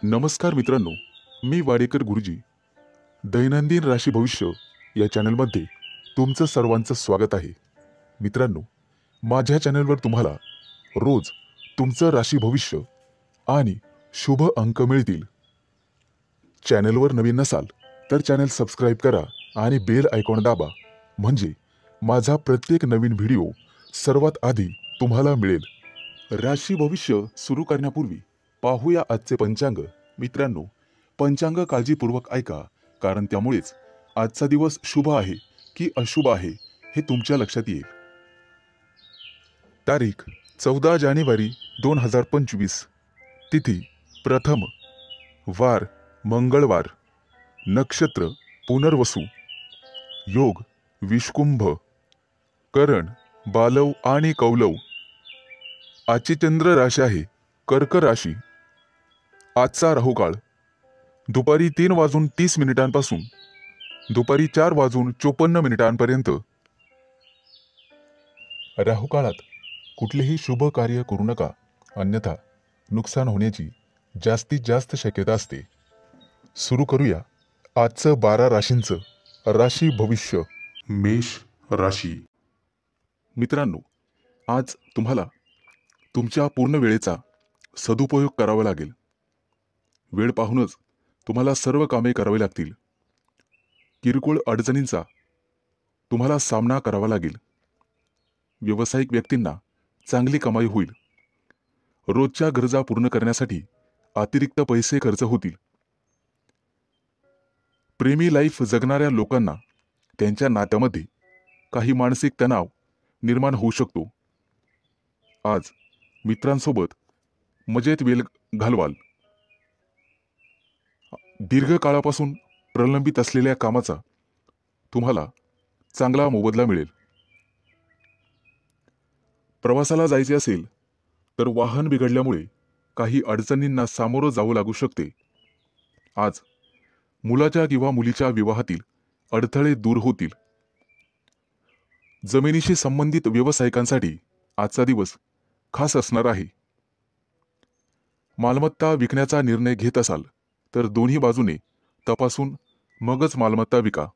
नमस्कार मित्रांनो, मी वाडेकर गुरुजी. दैनंदिन राशी भविष्य या चॅनलमध्ये तुमचं सर्वांचं स्वागत आहे. मित्रांनो, माझ्या चॅनलवर तुम्हाला रोज तुमचं राशी भविष्य आणि शुभ अंक मिळतील. चॅनलवर नवीन नसाल तर चॅनल सबस्क्राईब करा आणि बेल आयकॉन दाबा, म्हणजे माझा प्रत्येक नवीन व्हिडिओ सर्वात आधी तुम्हाला मिळेल. राशी भविष्य सुरू करण्यापूर्वी पाहूया आजचे पंचांग. मित्रांनो, पंचांग काळजीपूर्वक ऐका, कारण त्यामुळेच आजचा दिवस शुभ आहे की अशुभ आहे हे तुमच्या लक्षात येईल. तारीख 14 जानेवारी 2025. तिथी प्रथम, वार मंगळवार, नक्षत्र पुनर्वसू, योग विषकुंभ, करण बालव आणि कौलव. आजची चंद्र राशी आहे कर्क राशी. आजचा राहुकाळ दुपारी 3:30 पासून दुपारी 4:54 राहुकाळात कुठलेही शुभ कार्य करू नका, अन्यथा नुकसान होण्याची जास्तीत जास्त शक्यता असते. सुरू करूया आजचं 12 राशींचं राशी भविष्य. मेष राशी. मित्रांनो, आज तुम्हाला तुमच्या पूर्ण वेळेचा सदुपयोग करावा लागेल. वेळ पाहूनच तुम्हाला सर्व कामे करावी लागतील. किरकोळ अडचणींचा तुम्हाला सामना करावा लागेल. व्यावसायिक व्यक्तींना चांगली कमाई होईल. रोजच्या गरजा पूर्ण करण्यासाठी अतिरिक्त पैसे खर्च होतील. प्रेमी लाईफ जगणाऱ्या लोकांना त्यांच्या नात्यामध्ये काही मानसिक तणाव निर्माण होऊ शकतो. आज मित्रांसोबत मजेत वेळ घालवाल. दीर्घकाळापासून प्रलंबित असलेल्या कामाचा तुम्हाला चांगला मोबदला मिळेल. प्रवासाला जायचे असेल तर वाहन बिघडल्यामुळे काही अडचणींना सामोरं जावं लागू शकते. आज मुलाच्या किंवा मुलीच्या विवाहातील अडथळे दूर होतील. जमिनीशी संबंधित व्यावसायिकांसाठी आजचा दिवस खास असणार आहे. मालमत्ता विकण्याचा निर्णय घेत असाल तर दोन्ही बाजूने तपासून मगच मालमत्ता विका.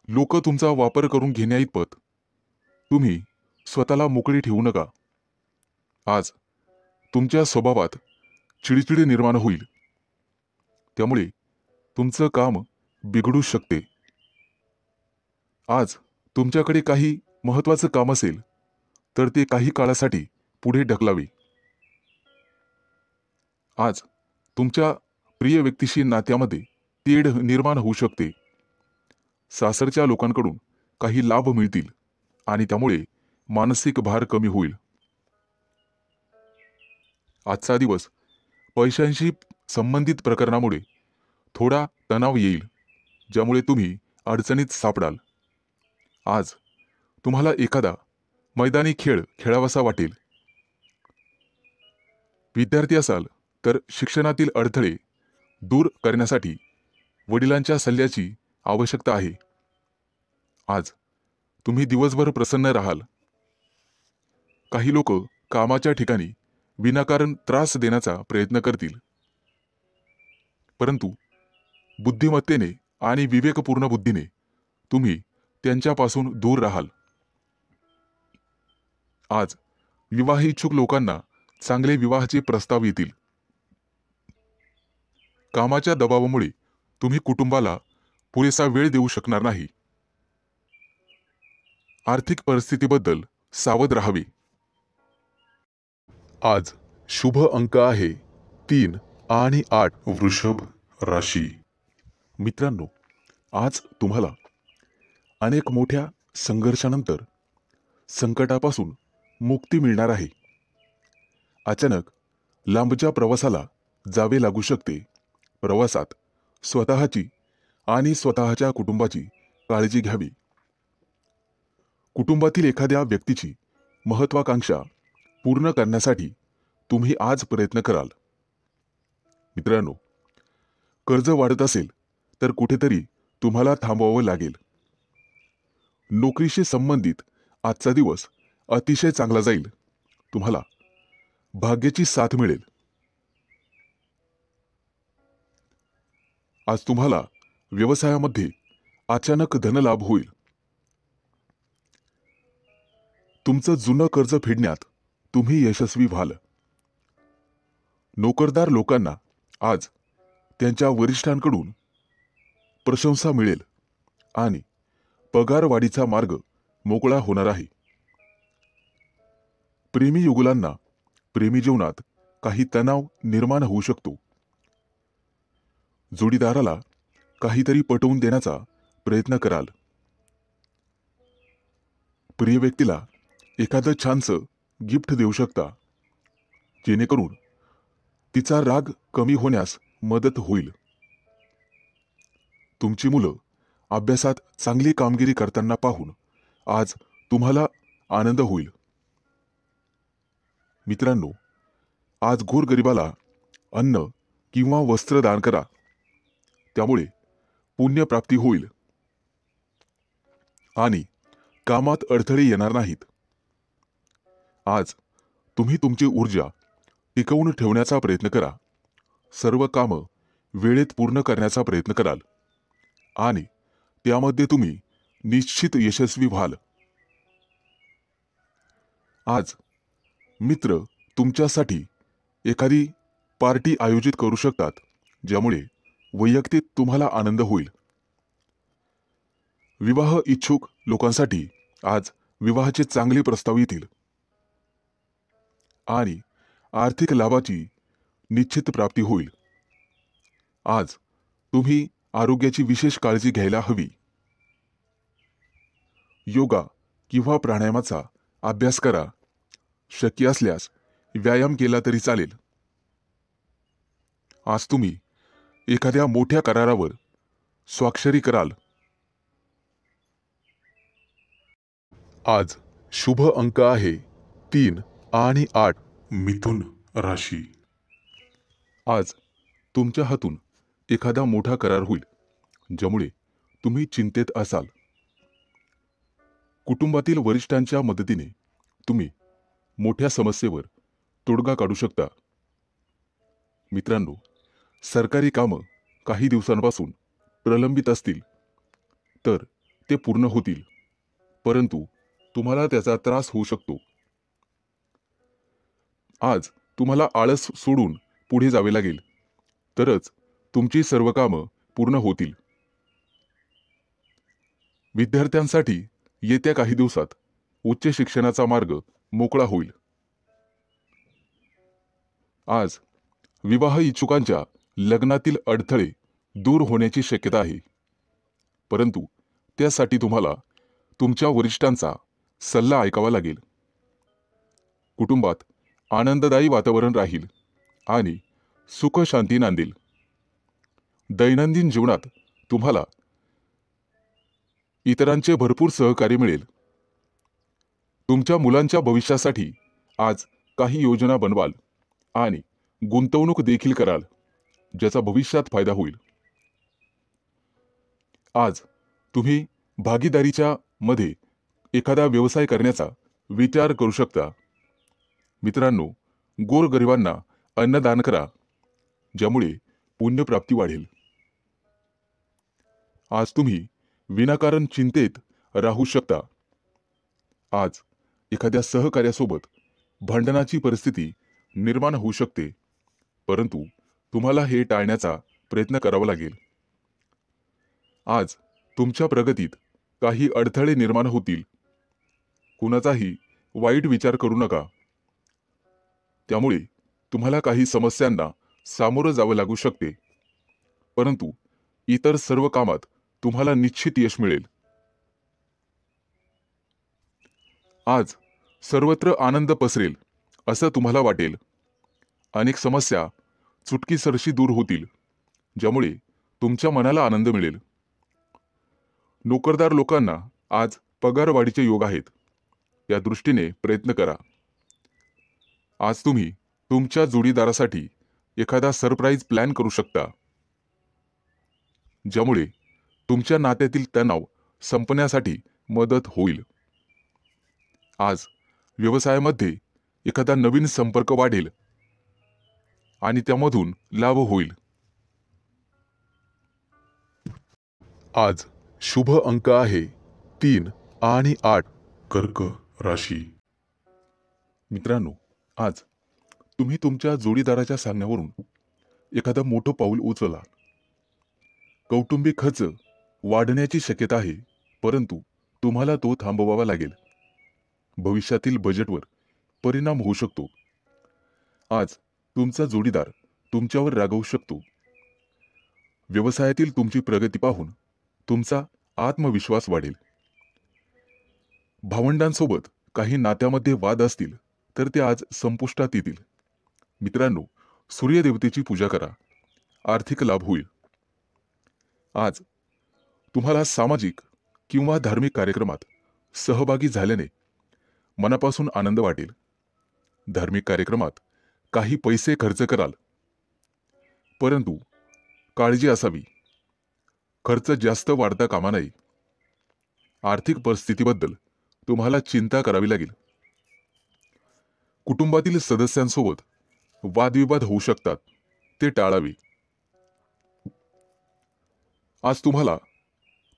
लोक तुमचा वापर करून घेण्याइतपत तुम्ही स्वतःला मोकळी ठेवू नका. आज तुमच्या स्वभावात चिडचिड निर्माण होईल, त्यामुळे तुमचं काम बिघडू शकते. आज तुमच्याकडे काही महत्त्वाचं काम असेल तर ते काही काळासाठी पुढे ढकलावे. आज तुमच्या प्रिय व्यक्तीशी नात्यामध्ये तेढ निर्माण होऊ शकते. सासरच्या लोकांकडून काही लाभ मिळतील आणि त्यामुळे मानसिक भार कमी होईल. आजचा दिवस पैशांशी संबंधित प्रकरणामुळे थोडा तणाव येईल, ज्यामुळे तुम्ही अडचणीत सापडाल. आज तुम्हाला एखादा मैदानी खेळ खेळावासा वाटेल. विद्यार्थी असाल तर शिक्षणातील अडथळे दूर करण्यासाठी वडिलांच्या सल्ल्याची आवश्यकता आहे. आज तुम्ही दिवसभर प्रसन्न राहाल. काही लोक कामाच्या ठिकाणी विनाकारण त्रास देण्याचा प्रयत्न करतील, परंतु बुद्धिमत्तेने आणि विवेकपूर्ण बुद्धीने तुम्ही त्यांच्यापासून दूर राहाल. आज विवाह इच्छुक लोकांना चांगले विवाहाचे प्रस्ताव येतील. कामाच्या दबावामुळे तुम्ही कुटुंबाला पुरेसा वेळ देऊ शकणार नाही. आर्थिक परिस्थितीबद्दल सावध राहावे. आज शुभ अंक आहे 3 आणि 8. वृषभ राशी. मित्रांनो, आज तुम्हाला अनेक मोठ्या संघर्षानंतर संकटापासून मुक्ती मिळणार आहे. अचानक लांबच्या प्रवासाला जावे लागू शकते. प्रवासात स्वतःची आणि स्वतःच्या कुटुंबाची काळजी घ्यावी. कुटुंबातील एखाद्या व्यक्तीची महत्त्वाकांक्षा पूर्ण करण्यासाठी तुम्ही आज प्रयत्न कराल. मित्रांनो, कर्ज वाढत असेल तर कुठेतरी तुम्हाला थांबवावं लागेल. नोकरीशी संबंधित आजचा दिवस अतिशय चांगला जाईल. तुम्हाला भाग्याची साथ मिळेल. आज तुम्हाला व्यवसायामध्ये अचानक धनलाभ होईल. तुमचं जुनं कर्ज फेडण्यात तुम्ही यशस्वी व्हाल. नोकरदार लोकांना आज त्यांच्या वरिष्ठांकडून प्रशंसा मिळेल आणि पगारवाढीचा मार्ग मोकळा होणार आहे. प्रेमी युगुलांना प्रेमी जीवनात काही तणाव निर्माण होऊ शकतो. जोडीदाराला काहीतरी पटवून देण्याचा प्रयत्न कराल. प्रिय व्यक्तीला एखादं छानसं गिफ्ट देऊ शकता, जेणेकरून तिचा राग कमी होण्यास मदत होईल. तुमची मुलं अभ्यासात चांगली कामगिरी करताना पाहून आज तुम्हाला आनंद होईल. मित्रांनो, आज गोरगरिबाला अन्न किंवा वस्त्र दान करा, त्यामुळे पुण्यप्राप्ती होईल आणि कामात अडथळे येणार नाहीत. आज तुम्ही तुमची ऊर्जा टिकवून ठेवण्याचा प्रयत्न करा. सर्व कामं वेळेत पूर्ण करण्याचा प्रयत्न कराल आणि त्यामध्ये तुम्ही निश्चित यशस्वी व्हाल. आज मित्र तुमच्यासाठी एखादी पार्टी आयोजित करू शकतात, ज्यामुळे वैयक्तिक तुम्हाला आनंद होईल. विवाह इच्छुक लोकांसाठी आज विवाहाचे चांगले प्रस्ताव येतील आणि आर्थिक लाभाची निश्चित प्राप्ती होईल. आज तुम्ही आरोग्याची विशेष काळजी घ्यायला हवी. योगा किंवा प्राणायामाचा अभ्यास करा. शक्य असल्यास व्यायाम केला तरी चालेल. आज तुम्ही एखाद्या मोठ्या करारावर स्वाक्षरी कराल. आज शुभ अंक आहे 3 आणि 8. मिथुन राशी. आज तुमच्या हातून एखादा मोठा करार होईल, ज्यामुळे तुम्ही चिंतेत असाल. कुटुंबातील वरिष्ठांच्या मदतीने तुम्ही मोठ्या समस्येवर तोडगा काढू शकता. मित्रांनो, सरकारी कामं काही दिवसांपासून प्रलंबित असतील तर ते पूर्ण होतील, परंतु तुम्हाला त्याचा त्रास होऊ शकतो. आज तुम्हाला आळस सोडून पुढे जावे लागेल, तरच तुमची सर्व कामं पूर्ण होतील. विद्यार्थ्यांसाठी येत्या काही दिवसात उच्च शिक्षणाचा मार्ग मोकळा होईल. आज विवाह इच्छुकांच्या लग्नातील अडथळे दूर होण्याची शक्यता आहे, परंतु त्यासाठी तुम्हाला तुमच्या वरिष्ठांचा सल्ला ऐकावा लागेल. कुटुंबात आनंददायी वातावरण राहील आणि सुख शांती नांदेल. दैनंदिन जीवनात तुम्हाला इतरांचे भरपूर सहकार्य मिळेल. तुमच्या मुलांच्या भविष्यासाठी आज काही योजना बनवाल आणि गुंतवणूक देखील कराल, ज्याचा भविष्यात फायदा होईल. आज तुम्ही भागीदारीच्या मध्ये एखादा व्यवसाय करण्याचा विचार करू शकता. मित्रांनो, गोरगरिबांना अन्नदान करा, ज्यामुळे पुण्यप्राप्ती वाढेल. आज तुम्ही विनाकारण चिंतेत राहू शकता. आज एखाद्या सहकार्यासोबत भांडणाची परिस्थिती निर्माण होऊ शकते, परंतु तुम्हाला हे टाळण्याचा प्रयत्न करावा लागेल. आज तुमच्या प्रगतीत काही अडथळे निर्माण होतील. कुणाचाही वाईट विचार करू नका, त्यामुळे तुम्हाला काही समस्यांना सामोरं जावं लागू शकते, परंतु इतर सर्व कामात तुम्हाला निश्चित यश मिळेल. आज सर्वत्र आनंद पसरेल असं तुम्हाला वाटेल. अनेक समस्या चुटकीसरशी दूर होतील, ज्यामुळे तुमच्या मनाला आनंद मिळेल. नोकरदार लोकांना आज पगारवाढीचे योग आहेत, या दृष्टीने प्रयत्न करा. आज तुम्ही तुमच्या जोडीदारासाठी एखादा सरप्राईज प्लॅन करू शकता, ज्यामुळे तुमच्या नात्यातील तणाव संपण्यासाठी मदत होईल. आज व्यवसायामध्ये एखादा नवीन संपर्क वाढेल आणि त्यामधून लाभ होईल. आज शुभ अंक आहे 3 आणि 8. कर्क राशी. मित्रांनो, आज तुम्ही तुमच्या जोडीदाराच्या सांगण्यावरून एखादं मोठं पाऊल उचलला. कौटुंबिक खर्च वाढण्याची शक्यता आहे, परंतु तुम्हाला तो थांबवावा लागेल. भविष्यातील बजेटवर परिणाम होऊ शकतो. आज तुमचा जोडीदार तुमच्यावर रागावू शकतो. व्यवसायातील तुमची प्रगती पाहून तुमचा आत्मविश्वास वाढेल. भावंडांसोबत काही नात्यामध्ये वाद असतील तर ते आज संपुष्टात येतील. मित्रांनो, सूर्यदेवतेची पूजा करा, आर्थिक लाभ होईल. आज तुम्हाला सामाजिक किंवा धार्मिक कार्यक्रमात सहभागी झाल्याने मनापासून आनंद वाटेल. धार्मिक कार्यक्रमात काही पैसे खर्च कराल, परंतु काळजी असावी, खर्च जास्त वाढता कामा नये. आर्थिक परिस्थितीबद्दल तुम्हाला चिंता करावी लागेल. कुटुंबातील सदस्यांसोबत वादविवाद होऊ शकतात, ते टाळावे. आज तुम्हाला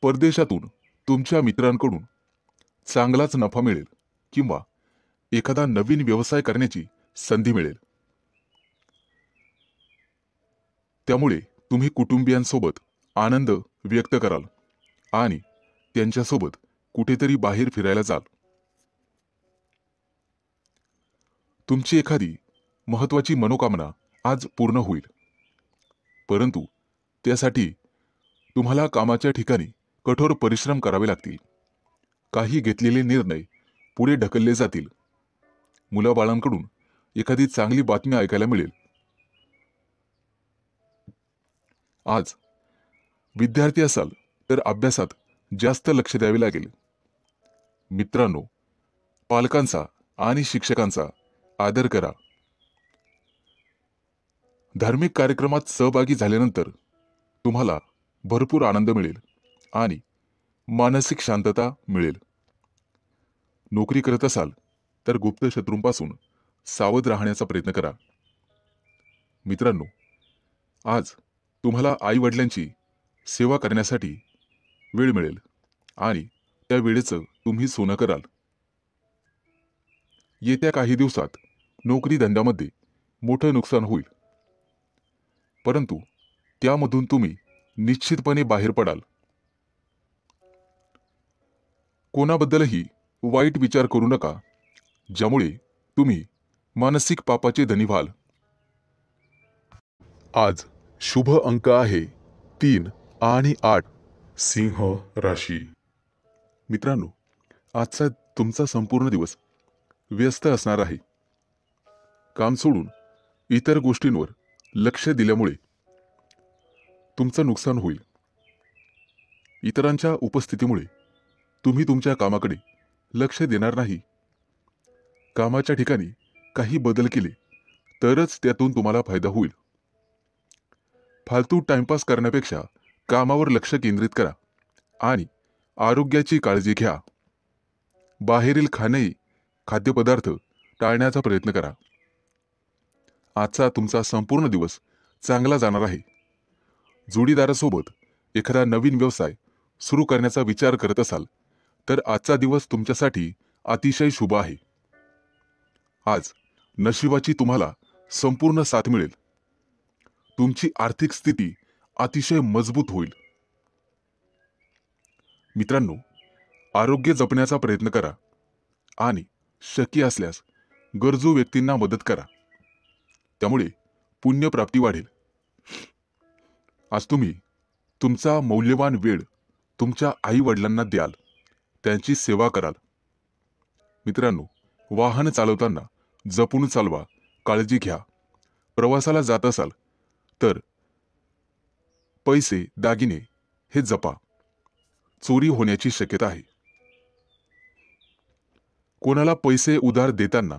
परदेशातून तुमच्या मित्रांकडून चांगलाच नफा मिळेल किंवा एखादा नवीन व्यवसाय करण्याची संधी मिळेल. त्यामुळे तुम्ही कुटुंबियांसोबत आनंद व्यक्त कराल आणि त्यांच्यासोबत कुठेतरी बाहेर फिरायला जाल. तुमची एखादी महत्त्वाची मनोकामना आज पूर्ण होईल, परंतु त्यासाठी तुम्हाला कामाच्या ठिकाणी कठोर परिश्रम करावे लागतील. काही घेतलेले निर्णय पुढे ढकलले जातील. मुलाबाळांकडून एखादी चांगली बातमी ऐकायला मिळेल. आज विद्यार्थी असाल तर अभ्यासात जास्त लक्ष द्यावे लागेल. मित्रांनो, पालकांचा आणि शिक्षकांचा आदर करा. धार्मिक कार्यक्रमात सहभागी झाल्यानंतर तुम्हाला भरपूर आनंद मिळेल आणि मानसिक शांतता मिळेल. नोकरी करत असाल तर गुप्त शत्रूंपासून सावध राहण्याचा प्रयत्न करा. मित्रांनो, आज तुम्हाला आई-वडिलांची सेवा करण्यासाठी वेळ मिळेल आणि त्या वेळेचं तुम्ही सोनं कराल. येत्या काही दिवसात नोकरी धंद्यामध्ये मोठं नुकसान होईल, परंतु त्यामधून तुम्ही निश्चितपणे बाहेर पडाल. कोणाबद्दलही वाईट विचार करू नका, ज्यामुळे तुम्ही मानसिक पापाचे धनी व्हाल. आज शुभ अंक आहे 3 आणि 8. सिंह राशी. मित्रांनो, आजचा तुमचा संपूर्ण दिवस व्यस्त असणार आहे. काम सोडून इतर गोष्टींवर लक्ष दिल्यामुळे तुमचं नुकसान होईल. इतरांच्या उपस्थितीमुळे तुम्ही तुमच्या कामाकडे लक्ष देणार नाही. कामाच्या ठिकाणी काही बदल केले तरच त्यातून तुम्हाला फायदा होईल. फालतू टाइमपास करण्यापेक्षा कामावर लक्ष केंद्रित करा आणि आरोग्याची काळजी घ्या. बाहेरील खाद्यपदार्थ टाळण्याचा प्रयत्न करा. आजचा तुमचा संपूर्ण दिवस चांगला जाणार आहे. जोडीदारासोबत एखादा नवीन व्यवसाय सुरू करण्याचा विचार करत असाल तर आजचा दिवस तुमच्यासाठी अतिशय शुभ आहे. आज नशिबाची तुम्हाला संपूर्ण साथ मिळेल. तुमची आर्थिक स्थिती अतिशय मजबूत होईल. मित्रांनो, आरोग्य जपण्याचा प्रयत्न करा आणि शक्य असल्यास गरजू व्यक्तींना मदत करा. त्यामुळे पुण्यप्राप्ती वाढेल. आज तुम्ही तुमचा मौल्यवान वेळ तुमच्या आई-वडिलांना द्याल, त्यांची सेवा कराल. मित्रांनो, वाहन चालवताना जपून चालवा, काळजी घ्या. प्रवासाला जात असाल तर पैसे, दागिने हे जपा. चोरी होण्याची शक्यता आहे. कोणाला पैसे उधार देताना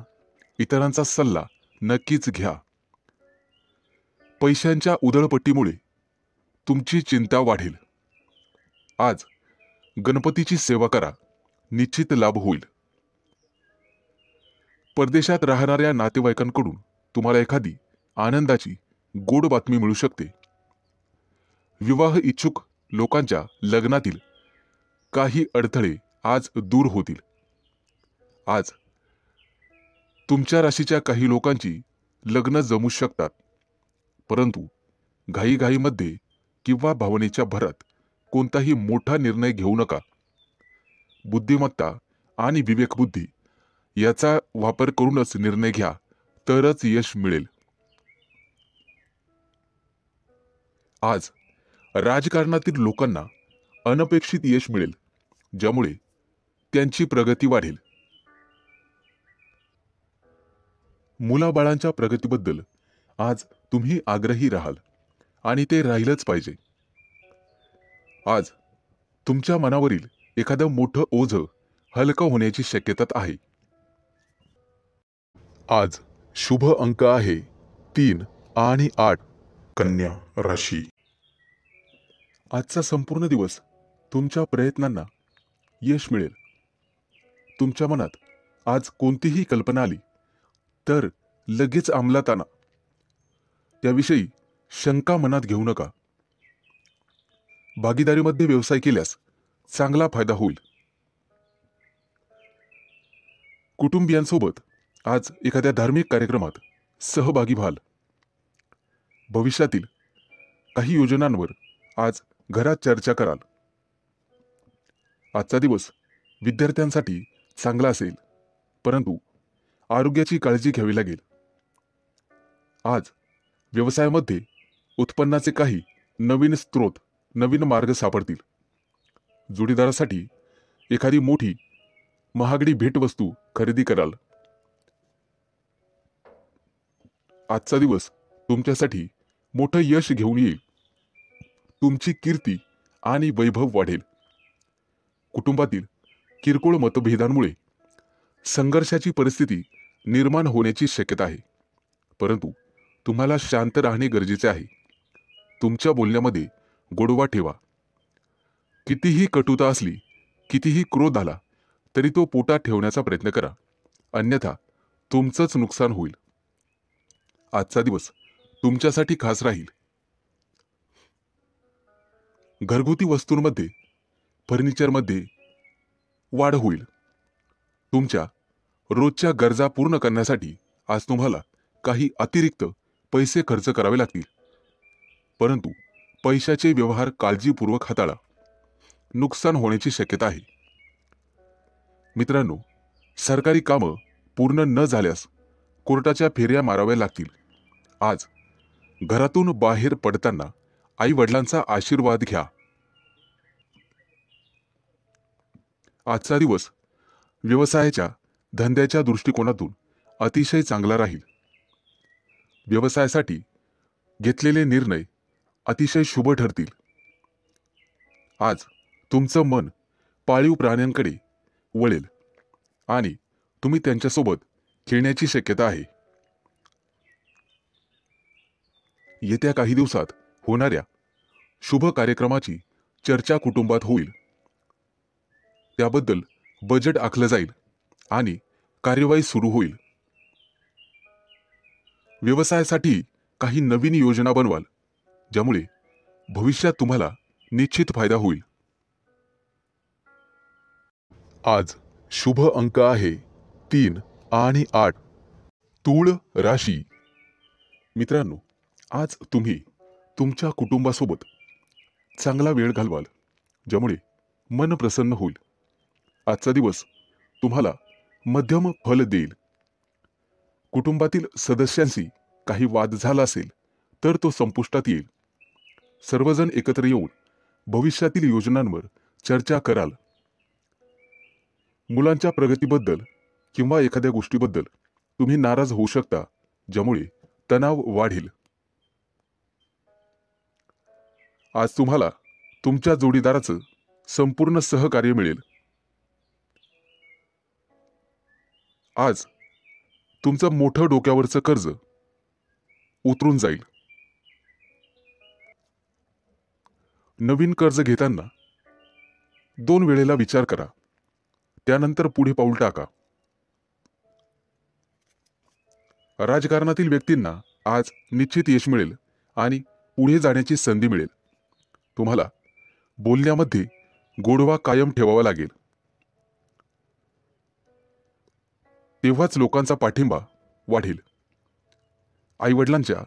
इतरांचा सल्ला नक्कीच घ्या. पैशांच्या उधळपट्टीमुळे तुमची चिंता वाढेल. आज गणपतीची सेवा करा, निश्चित लाभ होईल. परदेशात राहणाऱ्या नातेवाईकांकडून तुम्हाला एखादी आनंदाची गोड बातमी मिळू शकते. विवाह इच्छुक लोकांच्या लग्नातील काही अडथळे आज दूर होतील. आज तुमच्या राशीच्या काही लोकांची लग्न जमू शकतात, परंतु घाईघाईमध्ये किंवा भावनेच्या भरात कोणताही मोठा निर्णय घेऊ नका. बुद्धिमत्ता आणि विवेकबुद्धी याचा वापर करूनच निर्णय घ्या, तरच यश मिळेल. आज राजकारणातील लोकांना अनपेक्षित यश मिळेल, ज्यामुळे त्यांची प्रगती वाढेल. मुलाबाळांच्या प्रगतीबद्दल आज तुम्ही आग्रही राहाल आणि ते राहिलंच पाहिजे. आज तुमच्या मनावरील एखादं मोठं ओझं हलकं होण्याची शक्यता आहे. आज शुभ अंक आहे 3 आणि 8. कन्या राशी. आजचा संपूर्ण दिवस तुमच्या प्रयत्नांना यश मिळेल. तुमच्या मनात आज कोणतीही कल्पना आली तर लगेच अंमलात आणा. त्याविषयी शंका मनात घेऊ नका. भागीदारीमध्ये व्यवसाय केल्यास चांगला फायदा होईल. कुटुंबियांसोबत आज एखाद्या धार्मिक कार्यक्रमात सहभागी व्हाल. भविष्यातील काही योजनांवर आज घरात चर्चा कराल. आजचा दिवस विद्यार्थ्यांसाठी चांगला असेल, परंतु आरोग्याची काळजी घ्यावी लागेल. आज व्यवसायामध्ये उत्पन्नाचे काही नवीन स्रोत, नवीन मार्ग सापडतील. जोडीदारासाठी एखादी मोठी महागडी भेटवस्तू खरेदी कराल. आजचा दिवस तुमच्यासाठी मोठं यश घेऊन येईल. तुमची कीर्ती आणि वैभव वाढेल. कुटुंबातील किरकोळ मतभेदांमुळे संघर्षाची परिस्थिती निर्माण होण्याची शक्यता आहे, परंतु तुम्हाला शांत राहणे गरजेचे आहे. तुमच्या बोलण्यामध्ये गोडवा ठेवा. कितीही कटुता असली, कितीही क्रोध आला तरी तो पोटात ठेवण्याचा प्रयत्न करा, अन्यथा तुमचंच नुकसान होईल. आजचा दिवस तुमच्यासाठी खास राहील. घरगुती वस्तूंमध्ये, फर्निचरमध्ये वाढ होईल. तुमच्या रोजच्या गरजा पूर्ण करण्यासाठी आज तुम्हाला काही अतिरिक्त पैसे खर्च करावे लागतील, परंतु पैशाचे व्यवहार काळजीपूर्वक हाताळा. नुकसान होण्याची शक्यता आहे. मित्रांनो, सरकारी कामं पूर्ण न झाल्यास कोर्टाच्या फेऱ्या माराव्या लागतील. आज घरातून बाहेर पडताना आई वडिलांचा आशीर्वाद घ्या. आजचा दिवस व्यवसायाच्या, धंद्याच्या दृष्टिकोनातून अतिशय चांगला राहील. व्यवसायासाठी घेतलेले निर्णय अतिशय शुभ ठरतील. आज तुमचं मन पाळीव प्राण्यांकडे वळेल आणि तुम्ही त्यांच्यासोबत खेळण्याची शक्यता आहे. येत्या काही दिवसात होणाऱ्या शुभ कार्यक्रमाची चर्चा कुटुंबात होईल. त्याबद्दल बजेट आखलं जाईल आणि कार्यवाही सुरू होईल. व्यवसायासाठी काही नवीन योजना बनवाल, ज्यामुळे भविष्यात तुम्हाला निश्चित फायदा होईल. आज शुभ अंक आहे 3 आणि 8. तूळ राशी. मित्रांनो, आज तुम्ही तुमच्या कुटुंबासोबत चांगला वेळ घालवाल, ज्यामुळे मन प्रसन्न होईल. आजचा दिवस तुम्हाला मध्यम फल देईल. कुटुंबातील सदस्यांशी काही वाद झाला असेल तर तो संपुष्टात येईल. सर्वजण एकत्र येऊन भविष्यातील योजनांवर चर्चा कराल. मुलांच्या प्रगतीबद्दल किंवा एखाद्या गोष्टीबद्दल तुम्ही नाराज होऊ शकता, ज्यामुळे तणाव वाढेल. आज तुम्हाला तुमच्या जोडीदाराचं संपूर्ण सहकार्य मिळेल. आज तुमचं मोठं डोक्यावरचं कर्ज उतरून जाईल. नवीन कर्ज घेताना 2 वेळेला विचार करा, त्यानंतर पुढे पाऊल टाका. राजकारणातील व्यक्तींना आज निश्चित यश मिळेल आणि पुढे जाण्याची संधी मिळेल. तुम्हाला बोलण्यामध्ये गोडवा कायम ठेवावा लागेल. तेव्हाच लोकांचा पाठिंबा वाढेल. आईवडिलांच्या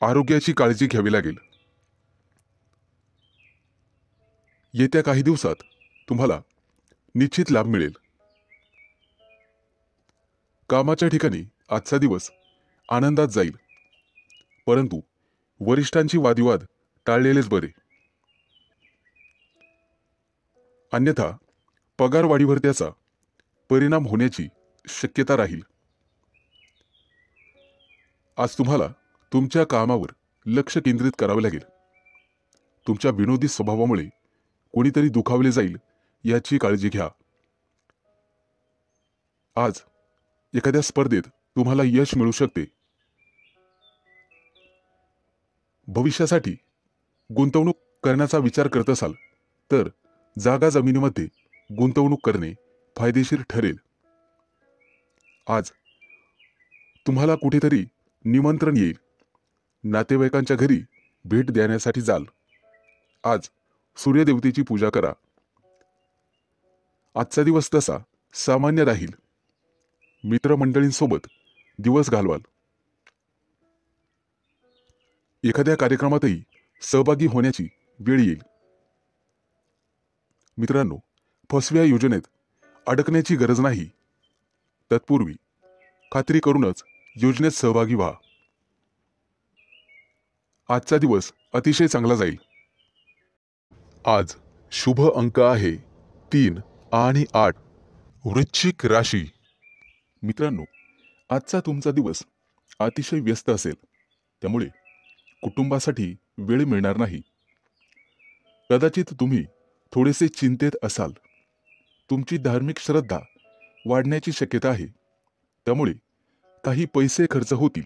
आरोग्याची काळजी घ्यावी लागेल. येत्या काही दिवसात तुम्हाला निश्चित लाभ मिळेल. कामाच्या ठिकाणी आजचा दिवस आनंदात जाईल, परंतु वरिष्ठांची वादविवाद टाळलेलेच बरे. अन्यथा पगारवाढीवर त्याचा परिणाम होण्याची शक्यता राहील. आज तुम्हाला तुमच्या कामावर लक्ष केंद्रित करावे लागेल. तुमच्या विनोदी स्वभावामुळे कोणीतरी दुखावले जाईल याची काळजी घ्या. आज एखाद्या स्पर्धेत तुम्हाला यश मिळू शकते. भविष्यासाठी गुंतवणूक करण्याचा विचार करत असाल तर जागा जमिनीमध्ये गुंतवणूक करणे फायदेशीर ठरेल. आज तुम्हाला कुठेतरी निमंत्रण येईल. नातेवाईकांच्या घरी भेट देण्यासाठी जाल. आज सूर्यदेवतेची पूजा करा. आजचा दिवस तसा सामान्य राहील. मित्रमंडळींसोबत दिवस घालवाल. एखाद्या कार्यक्रमातही सहभागी होण्याची वेळ येईल. मित्रांनो, फसव्या योजनेत अडकण्याची गरज नाही. तत्पूर्वी खात्री करूनच योजनेत सहभागी व्हा. आजचा दिवस अतिशय चांगला जाईल. आज शुभ अंक आहे 3 आणि 8. वृश्चिक राशी. मित्रांनो, आजचा तुमचा दिवस अतिशय व्यस्त असेल, त्यामुळे कुटुंबासाठी वेळ मिळणार नाही. कदाचित तुम्ही थोडेसे चिंतेत असाल. तुमची धार्मिक श्रद्धा वाढण्याची शक्यता आहे, त्यामुळे काही पैसे खर्च होतील.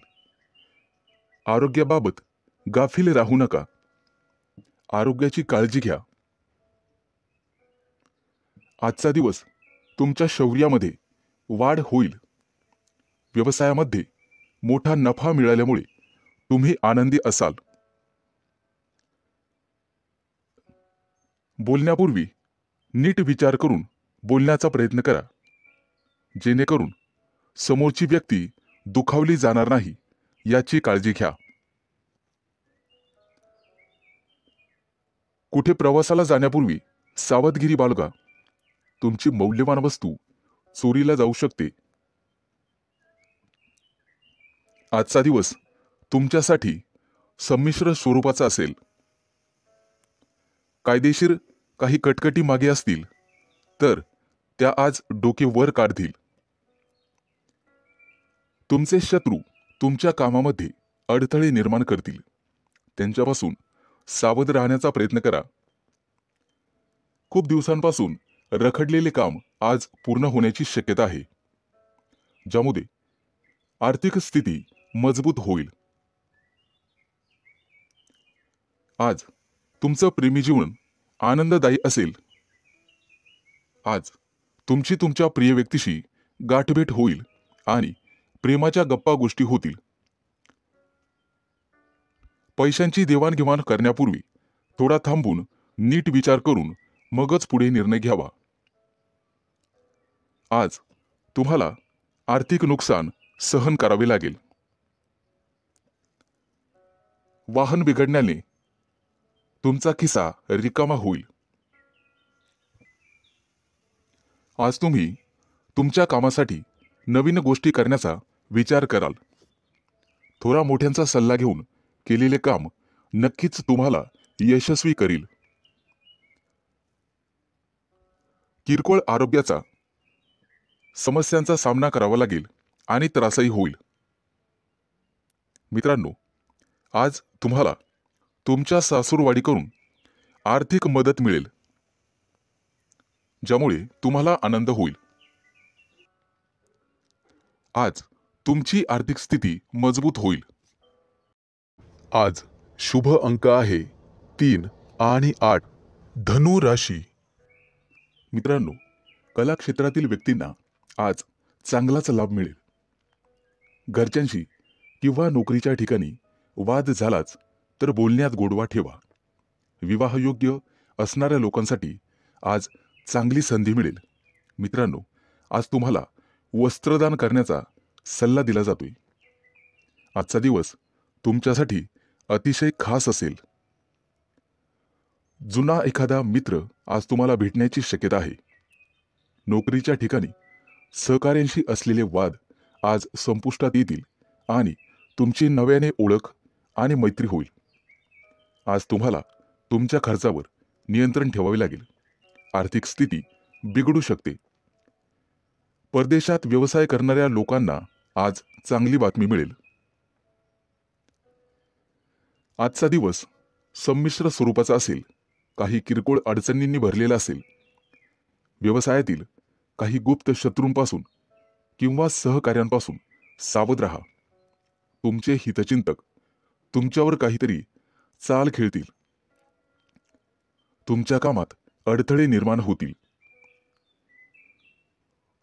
आरोग्याबाबत गाफील राहू नका. आरोग्याची काळजी घ्या. आजचा दिवस तुमच्या शौर्यामध्ये वाढ होईल. व्यवसायामध्ये मोठा नफा मिळाल्यामुळे तुम्ही आनंदी असाल. बोलण्यापूर्वी नीट विचार करून बोलण्याचा प्रयत्न करा, जेणेकरून समोरची व्यक्ती दुखावली जाणार नाही याची काळजी घ्या. कुठे प्रवासाला जाण्यापूर्वी सावधगिरी बाळगा. तुमची मौल्यवान वस्तू चोरीला जाऊ शकते. आजचा दिवस तुमच्यासाठी संमिश्र स्वरूपाचा असेल. कायदेशीर काही कटकटी मागे असतील तर त्या आज डोके वर काढतील. तुमचे शत्रू तुमच्या कामामध्ये अडथळे निर्माण करतील. त्यांच्यापासून सावध राहण्याचा प्रयत्न करा. खूप दिवसांपासून रखडलेले काम आज पूर्ण होण्याची शक्यता आहे, ज्यामुळे आर्थिक स्थिती मजबूत होईल. आज तुमचं प्रेमी जीवन आनंददायी असेल. आज तुमची तुमच्या प्रिय व्यक्तीशी गाठभेट होईल आणि प्रेमाच्या गप्पा गोष्टी होतील. पैशांची देवाणघेवाण करण्यापूर्वी थोडा थांबून नीट विचार करून मगच पुढे निर्णय घ्यावा. आज तुम्हाला आर्थिक नुकसान सहन करावे लागेल. वाहन बिघडण्याने तुमचा खिसा रिकामा होईल. आज तुम्ही तुमच्या कामासाठी नवीन गोष्टी करण्याचा विचार कराल. थोडा मोठ्यांचा सल्ला घेऊन केलेले काम नक्कीच तुम्हाला यशस्वी करील. किरकोळ आरोग्याचा समस्यांचा सामना करावा लागेल आणि त्रासही होईल. मित्रांनो, आज तुम्हाला तुमच्या सासूरवाडीकडून आर्थिक मदत मिळेल, ज्यामुळे तुम्हाला आनंद होईल. आज तुमची आर्थिक स्थिती मजबूत होईल. आज शुभ अंक आहे 3 आणि 8. धनु राशी. मित्रांनो, कला क्षेत्रातील व्यक्तींना आज चांगलाच लाभ मिळेल. घरच्यांशी किंवा नोकरीच्या ठिकाणी वाद झालाच तर बोलण्यात गोडवा ठेवा. विवाहयोग्य असणाऱ्या लोकांसाठी आज चांगली संधी मिळेल. मित्रांनो, आज तुम्हाला वस्त्रदान करण्याचा सल्ला दिला जातोय. आजचा दिवस तुमच्यासाठी अतिशय खास असेल. जुना एखादा मित्र आज तुम्हाला भेटण्याची शक्यता आहे. नोकरीच्या ठिकाणी सहकाऱ्यांशी असलेले वाद आज संपुष्टात येतील आणि तुमची नव्याने ओळख आणि मैत्री होईल. आज तुम्हाला तुमच्या खर्चावर नियंत्रण ठेवावे लागेल. आर्थिक स्थिती बिघडू शकते. परदेशात व्यवसाय करणाऱ्या लोकांना आज चांगली बातमी मिळेल. आजचा दिवस संमिश्र स्वरूपाचा असेल. काही किरकोळ अडचणींनी भरलेला असेल. व्यवसायातील काही गुप्त शत्रूंपासून किंवा सहकार्यांपासून सावध राहा. तुमचे हितचिंतक तुमच्यावर काहीतरी चाल खेळतील. तुमच्या कामात अडथळे निर्माण होतील.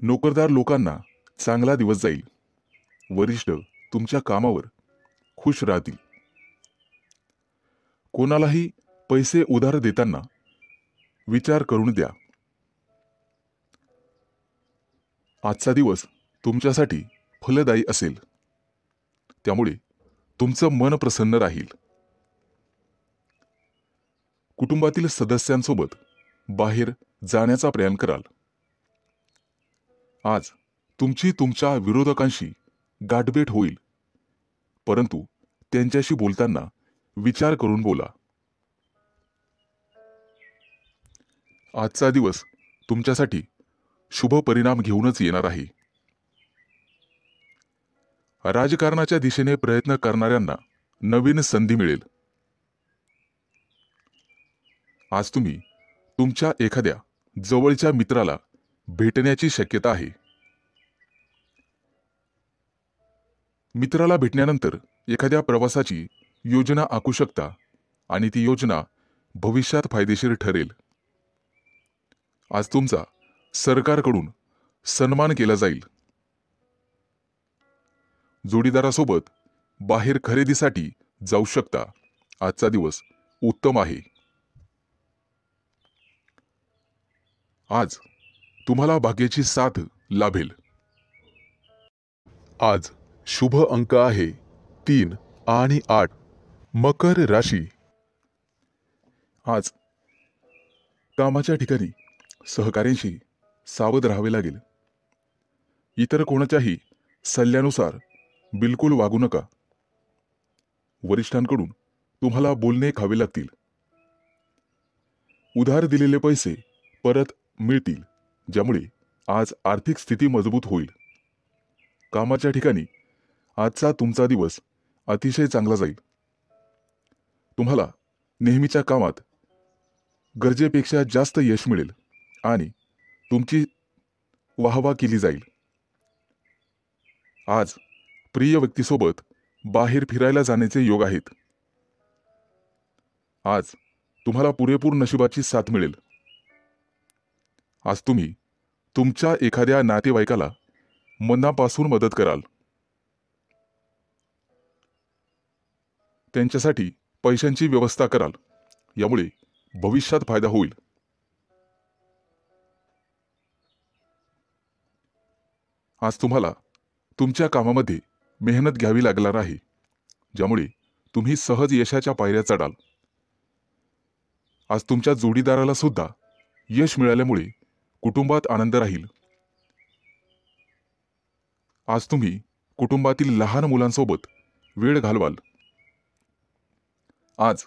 नोकरदार लोकांना चांगला दिवस जाईल. वरिष्ठ तुमच्या कामावर खुश राहतील. कोणालाही पैसे उधार देताना विचार करून द्या. आजचा दिवस तुमच्यासाठी फलदायी असेल. त्यामुळे तुमचं मन प्रसन्न राहील. कुटुंबातील सदस्यांसोबत बाहेर जाण्याचा प्रयत्न कराल. आज तुमची तुमच्या विरोधकांशी गाठभेट होईल, परंतु त्यांच्याशी बोलताना विचार करून बोला. आजचा दिवस तुमच्यासाठी शुभ परिणाम घेऊनच येणार आहे. राजकारणाच्या दिशेने प्रयत्न करणाऱ्यांना नवीन संधी मिळेल. आज तुम्ही तुमच्या एखाद्या जवळच्या मित्राला भेटण्याची शक्यता आहे. मित्राला भेटण्यानंतर एखाद्या प्रवासाची योजना आखू शकता आणि ती योजना भविष्यात फायदेशीर ठरेल. आज तुमचा सरकारकडून सन्मान केला जाईल. जोडीदारासोबत बाहेर खरेदीसाठी जाऊ शकता. आजचा दिवस उत्तम आहे. आज तुम्हाला भाग्याची साथ लाभेल. आज शुभ अंक आहे 3 आणि 8. मकर राशी. आज कामाच्या ठिकाणी सहकाऱ्यांशी सावध राहावे लागेल. इतर कोणाच्याही सल्ल्यानुसार बिलकुल वागू नका. वरिष्ठांकडून तुम्हाला बोलणे खावे लागतील. उधार दिलेले पैसे परत मिळतील, ज्यामुळे आज आर्थिक स्थिती मजबूत होईल. कामाच्या ठिकाणी आजचा तुमचा दिवस अतिशय चांगला जाईल. तुम्हाला नेहमीच्या कामात गरजेपेक्षा जास्त यश मिळेल आणि तुमची वाहवा केली जाईल. आज प्रिय व्यक्तीसोबत बाहेर फिरायला जाण्याचे योग आहेत. आज तुम्हाला पुरेपूर नशिबाची साथ मिळेल. आज तुम्ही तुमच्या एखाद्या नातेवाईकाला मनापासून मदत कराल. त्यांच्यासाठी पैशांची व्यवस्था कराल. यामुळे भविष्यात फायदा होईल. आज तुम्हाला तुमच्या कामामध्ये मेहनत घ्यावी लागणार आहे, ज्यामुळे तुम्ही सहज यशाच्या पायऱ्या चढाल. आज तुमच्या जोडीदाराला सुद्धा यश मिळाल्यामुळे कुटुंबात आनंद राहील. आज तुम्ही कुटुंबातील लहान मुलांसोबत वेळ घालवाल. आज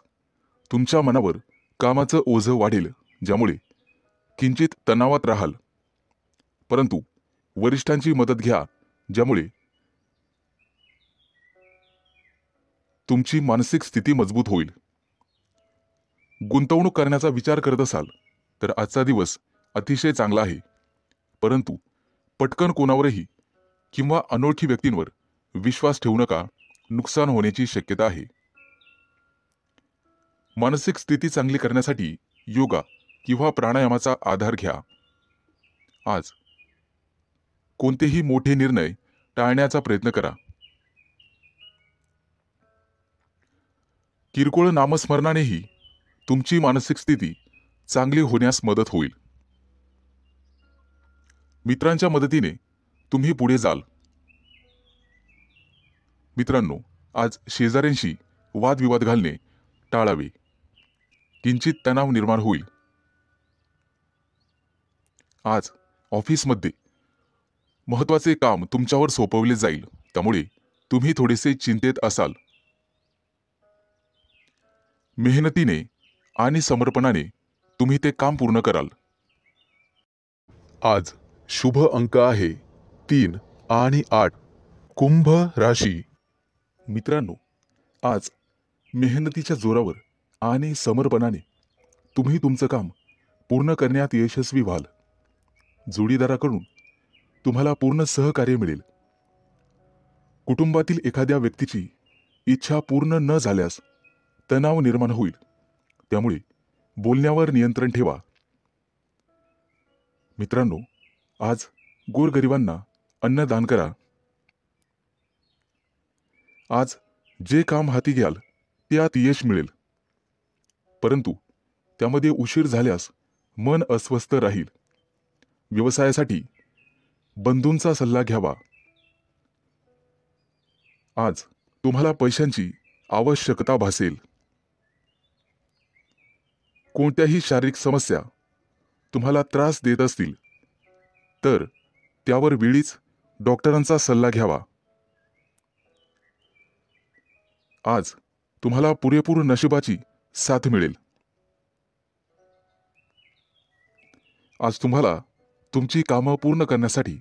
तुमच्या मनावर कामाचं ओझं वाढेल, ज्यामुळे किंचित तणावात राहाल. परंतु वरिष्ठांची मदत घ्या, ज्यामुळे तुमची मानसिक स्थिती मजबूत होईल. गुंतवणूक करण्याचा विचार करत असाल तर आजचा दिवस अतिशय चांगला आहे. परंतु पटकन कोणावरही किंवा अनोळखी व्यक्तींवर विश्वास ठेवू नका. नुकसान होण्याची शक्यता आहे. मानसिक स्थिती चांगली करण्यासाठी योगा किंवा प्राणायामाचा आधार घ्या. आज कोणतेही मोठे निर्णय टाळण्याचा प्रयत्न करा. किरकोळ नामस्मरणानेही तुमची मानसिक स्थिती चांगली होण्यास मदत होईल. मित्रांच्या मदतीने तुम्ही पुढे जाल. मित्रांनो, आज शेजाऱ्यांशी वादविवाद घालणे टाळावे. किंचित तणाव निर्माण होईल. आज ऑफिसमध्ये महत्त्वाचे काम तुमच्यावर सोपवले जाईल, त्यामुळे तुम्ही थोडेसे चिंतेत असाल. मेहनतीने आणि समर्पणाने तुम्ही ते काम पूर्ण कराल. आज शुभ अंक आहे 3 आणि 8. कुंभ राशी. मित्रांनो, आज मेहनतीच्या जोरावर आणि समर्पणाने तुम्ही तुमचं काम पूर्ण करण्यात यशस्वी व्हाल. जोडीदाराकडून तुम्हाला पूर्ण सहकार्य मिळेल. कुटुंबातील एखाद्या व्यक्तीची इच्छा पूर्ण न झाल्यास तणाव निर्माण होईल, त्यामुळे बोलण्यावर नियंत्रण ठेवा. मित्रांनो, आज गोरगरिबांना अन्नदान करा. आज जे काम हाती घ्याल त्यात यश मिळेल, परंतु त्यामध्ये उशीर झाल्यास मन अस्वस्थ राहील. व्यवसायासाठी बंधूंचा सल्ला घ्यावा. आज तुम्हाला पैशांची आवश्यकता भासेल. कोणत्याही शारीरिक समस्या तुम्हाला त्रास देत असतील तर त्यावर वेळीच डॉक्टरांचा सल्ला घ्यावा. आज तुम्हाला पुरेपूर नशिबाची साथ मिळेल. आज तुम्हाला तुमची कामं पूर्ण करण्यासाठी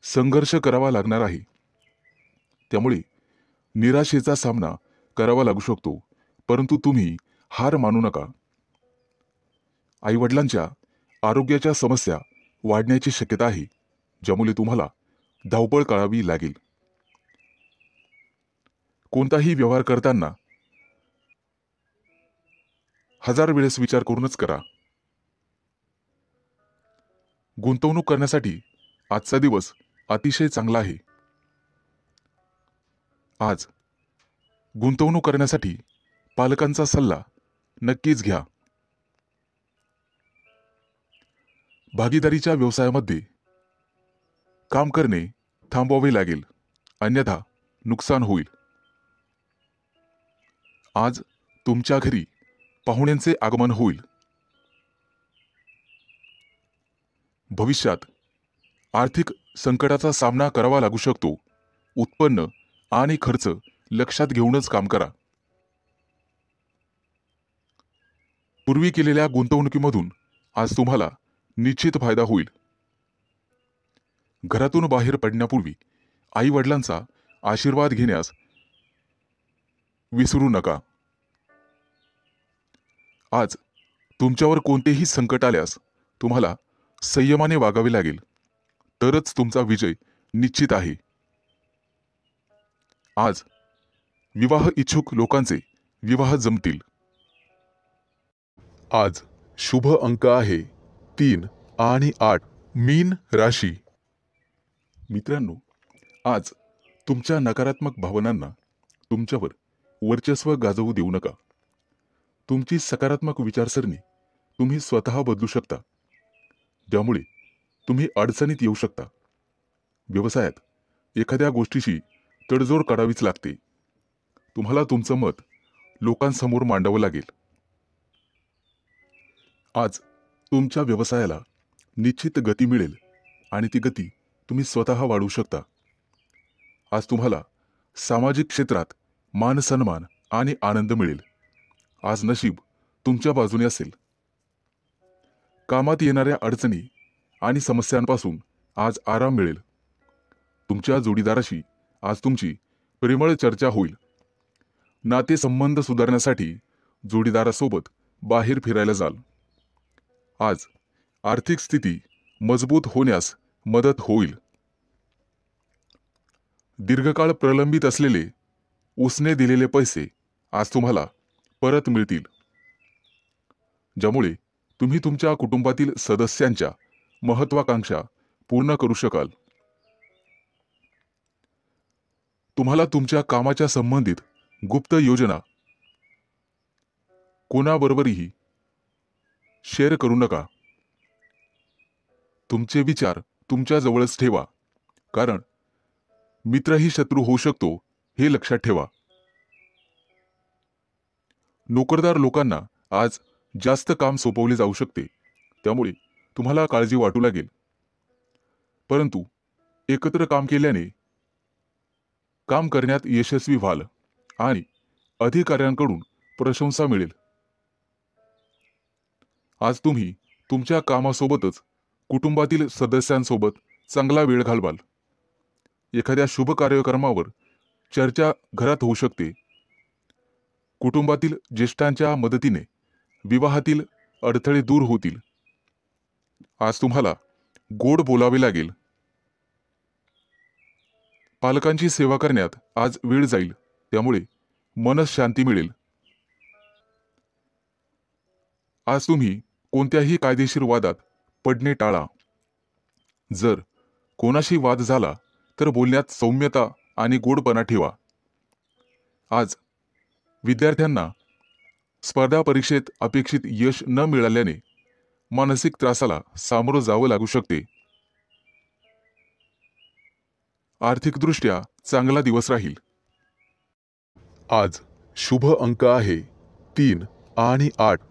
संघर्ष करावा लागणार आहे, त्यामुळे निराशेचा सामना करावा लागू शकतो, परंतु तुम्ही हार मानू नका. आईवडिलांच्या आरोग्याच्या समस्या वाढण्याची शक्यता आहे, ज्यामुळे तुम्हाला धावपळ करावी लागेल. कोणताही व्यवहार करताना 1000 वेळेस विचार करूनच करा. गुंतवणूक करण्यासाठी आजचा दिवस अतिशय चांगला आहे. आज गुंतवणूक करण्यासाठी पालकांचा सल्ला नक्कीच घ्या. भागीदारीच्या व्यवसायामध्ये काम करणे थांबवावे लागेल, अन्यथा नुकसान होईल. आज तुमच्या घरी पाहुण्यांचे आगमन होईल. भविष्यात आर्थिक संकटाचा सामना करावा लागू शकतो. उत्पन्न आणि खर्च लक्षात घेऊनच काम करा. पूर्वी केलेल्या गुंतवणुकीमधून आज तुम्हाला निश्चित फायदा होईल. घरातून बाहेर पडण्यापूर्वी आई वडिलांचा आशीर्वाद घेण्यास विसरू नका. आज तुमच्यावर कोणतेही संकट आल्यास तुम्हाला संयमाने वागावे लागेल, तरच तुमचा विजय निश्चित आहे. आज विवाह इच्छुक लोकांचे विवाह जमतील. आज शुभ अंक आहे 3 आणि 8. मीन राशी. मित्रांनो, आज तुमच्या नकारात्मक भावनांना तुमच्यावर वर्चस्व गाजवू देऊ नका. तुमची सकारात्मक विचारसरणी तुम्ही स्वतः बदलू शकता, ज्यामुळे तुम्ही अडचणीत येऊ शकता. व्यवसायात एखाद्या गोष्टीशी तडजोड करावीच लागते. तुम्हाला तुमचं मत लोकांसमोर मांडावं लागेल. आज तुमच्या व्यवसायाला निश्चित गती मिळेल आणि ती गती तुम्ही स्वतः वाढवू शकता. आज तुम्हाला सामाजिक क्षेत्रात मान सन्मान आणि आनंद मिळेल. आज नशीब तुमच्या बाजूने असेल. कामात येणाऱ्या अडचणी आणि समस्यांपासून आज आराम मिळेल. तुमच्या जोडीदाराशी आज तुमची प्रेमळ चर्चा होईल. नातेसंबंध सुधारण्यासाठी जोडीदारासोबत बाहेर फिरायला जाल. आज आर्थिक स्थिती मजबूत होण्यास मदत होईल. दीर्घकाळ प्रलंबित असलेले उसने दिलेले पैसे आज तुम्हाला परत मिळतील, ज्यामुळे तुम्ही तुमच्या कुटुंबातील सदस्यांच्या महत्त्वाकांक्षा पूर्ण करू शकाल. तुम्हाला तुमच्या कामाच्या संबंधित गुप्त योजना कोणाबरोबरही शेअर करू नका. तुमचे विचार तुमच्या जवळच ठेवा, कारण मित्रही शत्रू होऊ शकतो हे लक्षात ठेवा. नोकरदार लोकांना आज जास्त काम सोपवले जाऊ शकते, त्यामुळे तुम्हाला काळजी वाटू लागेल. परंतु एकत्र काम केल्याने काम करण्यात यशस्वी व्हाल आणि अधिकाऱ्यांकडून प्रशंसा मिळेल. आज तुम्ही तुमच्या कामासोबतच कुटुंबातील सदस्यांसोबत चांगला वेळ घालवाल. एखाद्या शुभ कार्यक्रमावर चर्चा घरात होऊ शकते. कुटुंबातील ज्येष्ठांच्या मदतीने विवाहातील अडथळे दूर होतील. आज तुम्हाला गोड बोलावे लागेल. पालकांची सेवा करण्यात आज वेळ जाईल, त्यामुळे मनस शांती मिळेल. आज तुम्ही कोणत्याही कायदेशीर वादात पडणे टाळा. जर कोणाशी वाद झाला तर बोलण्यात सौम्यता आणि गोडपणा ठेवा. आज विद्यार्थ्यांना स्पर्धा परीक्षेत अपेक्षित यश न मिळाल्याने मानसिक त्रासाला सामोरं जावं लागू शकते. आर्थिकदृष्ट्या चांगला दिवस राहील. आज शुभ अंक आहे 3 आणि 8.